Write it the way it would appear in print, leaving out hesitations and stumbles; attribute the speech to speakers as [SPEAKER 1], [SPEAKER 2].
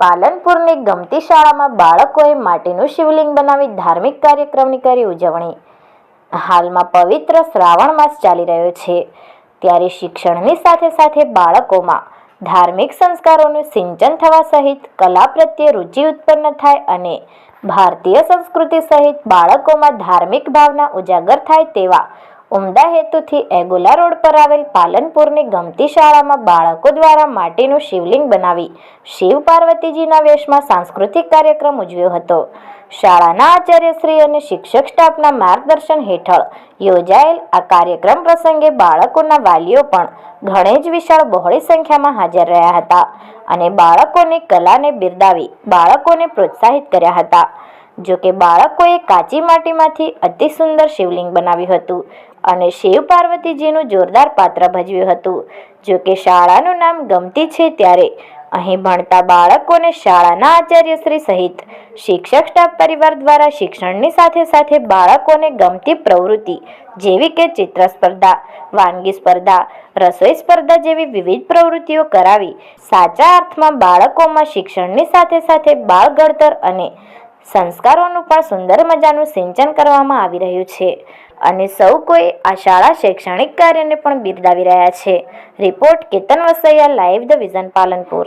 [SPEAKER 1] પાલનપુરની ગમતી શાળામાં બાળકોએ માટીનું શિવલિંગ બનાવી ધાર્મિક કાર્યક્રમની કરી ઉજવણી। હાલમાં પવિત્ર શ્રાવણ માસ ચાલી રહ્યો છે, ત્યારે શિક્ષણની સાથે સાથે બાળકોમાં ધાર્મિક સંસ્કારોનું સિંચન થવા સહિત કલા પ્રત્યે રુચિ ઉત્પન્ન થાય અને ભારતીય સંસ્કૃતિ સહિત બાળકોમાં ધાર્મિક ભાવના ઉજાગર થાય તેવા ઉમદા હેતુથી એગોલા રોડ પર આવેલ પાલનપુરની ગમતી શાળામાં બાળકો દ્વારા માટીનું શિવલિંગ બનાવી શિવ પાર્વતીજીના વેશમાં સાંસ્કૃતિક કાર્યક્રમ ઉજવ્યો હતો। શાળાના આચાર્યશ્રી અને શિક્ષક સ્ટાફના માર્ગદર્શન હેઠળ યોજાયેલ આ કાર્યક્રમ પ્રસંગે બાળકોના વાલીઓ પણ ઘણી જ વિશાળ બહોળી સંખ્યામાં હાજર રહ્યા હતા અને બાળકોની કલાને બિરદાવી બાળકોને પ્રોત્સાહિત કર્યા હતા। જો કે બાળકોએ કાચી માટીમાંથી અતિ સુંદર શિવલિંગ બનાવ્યું હતું અને શિવ પાર્વતીજીનું જોરદાર પાત્ર ભજવ્યું હતું। જો કે શાળાનું નામ ગમતી છે, ત્યારે અહીં ભણતા બાળકોને શાળાના આચાર્યશ્રી સહિત શિક્ષક સ્ટાફ પરિવાર દ્વારા શિક્ષણની સાથે સાથે બાળકોને ગમતી પ્રવૃત્તિ જેવી કે ચિત્ર સ્પર્ધા, વાનગી સ્પર્ધા, રસોઈ સ્પર્ધા જેવી વિવિધ પ્રવૃત્તિઓ કરાવી સાચા અર્થમાં બાળકોમાં શિક્ષણની સાથે સાથે બાળ ઘડતર અને સંસ્કારોનું પણ સુંદર મજાનું સિંચન કરવામાં આવી રહ્યું છે અને સૌ કોઈ આ શાળા શૈક્ષણિક કાર્યને પણ બિરદાવી રહ્યા છે। Report Ketan Vasaiya, live the vision, Palanpur.